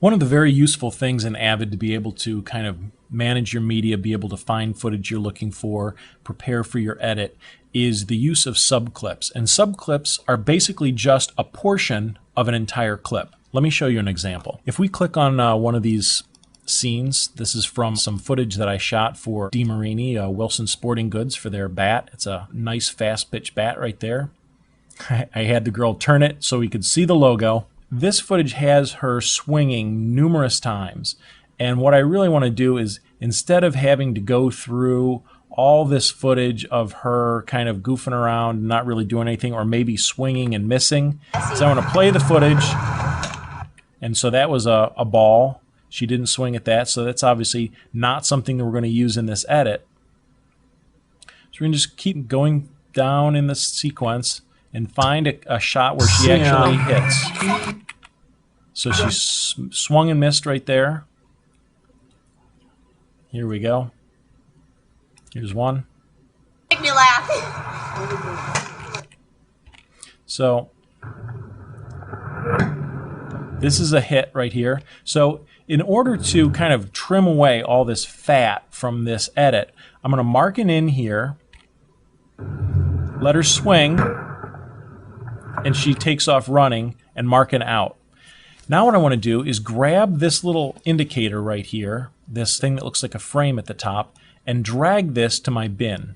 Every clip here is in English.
One of the very useful things in Avid to be able to kind of manage your media, be able to find footage you're looking for, prepare for your edit, is the use of subclips. And subclips are basically just a portion of an entire clip. Let me show you an example. If we click on one of these scenes, this is from some footage that I shot for DeMarini, Wilson Sporting Goods, for their bat. It's a nice fast pitch bat right there. I had the girl turn it so we could see the logo. This footage has her swinging numerous times, and what I really want to do is, instead of having to go through all this footage of her kind of goofing around, not really doing anything, or maybe swinging and missing, is I want to play the footage. And so that was a ball. She didn't swing at that, so that's obviously not something that we're going to use in this edit. So we're going to just keep going down in the sequence and find a shot where she actually hits. So she swung and missed right there. Here we go. Here's one. Make me laugh. So this is a hit right here. So in order to kind of trim away all this fat from this edit, I'm going to mark it in here, let her swing, and she takes off running, and mark it out. Now what I want to do is grab this little indicator right here, this thing that looks like a frame at the top, and drag this to my bin.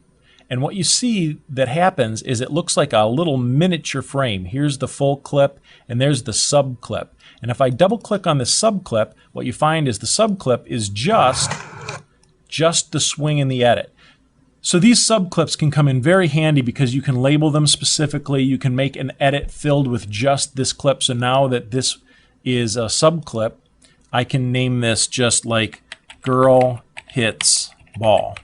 And what you see that happens is it looks like a little miniature frame. Here's the full clip, and there's the subclip. And if I double click on the subclip, what you find is the subclip is just the swing in the edit. So these subclips can come in very handy because you can label them specifically. You can make an edit filled with just this clip. So now that this is a subclip, I can name this just like girl hits ball.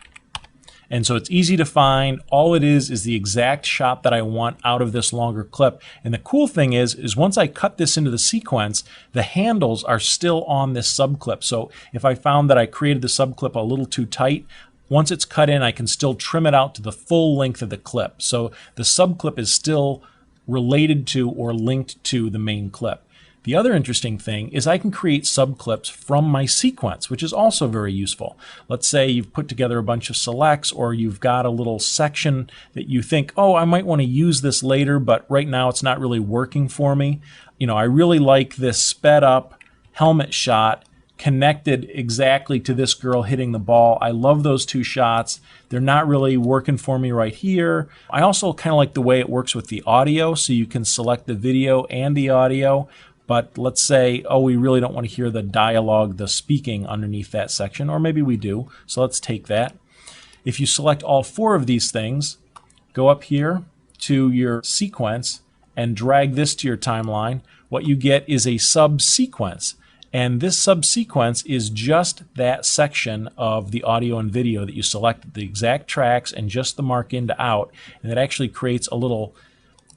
And so it's easy to find. All it is the exact shot that I want out of this longer clip. And the cool thing is once I cut this into the sequence, the handles are still on this subclip. So if I found that I created the subclip a little too tight, once it's cut in, I can still trim it out to the full length of the clip. So the subclip is still related to or linked to the main clip. The other interesting thing is I can create subclips from my sequence, which is also very useful. Let's say you've put together a bunch of selects, or you've got a little section that you think, oh, I might want to use this later, but right now it's not really working for me. You know, I really like this sped up helmet shot connected exactly to this girl hitting the ball. I love those two shots. They're not really working for me right here. I also kind of like the way it works with the audio, so you can select the video and the audio. But let's say, oh, we really don't want to hear the dialogue, the speaking underneath that section, or maybe we do. So let's take that. If you select all four of these things, go up here to your sequence and drag this to your timeline, what you get is a subsequence. And this subsequence is just that section of the audio and video that you selected, the exact tracks and just the mark in to out. And it actually creates a little,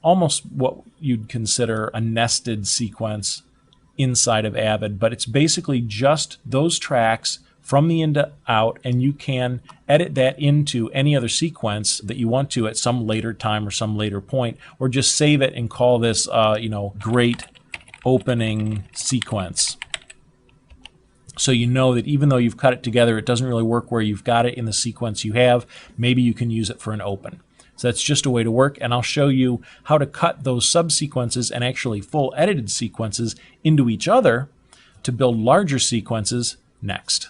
almost what you'd consider a nested sequence inside of Avid. But it's basically just those tracks from the in to out, and you can edit that into any other sequence that you want to at some later time or some later point, or just save it and call this, great opening sequence. So you know that even though you've cut it together, it doesn't really work where you've got it in the sequence you have. Maybe you can use it for an open. So that's just a way to work, and I'll show you how to cut those subsequences and actually full edited sequences into each other to build larger sequences next.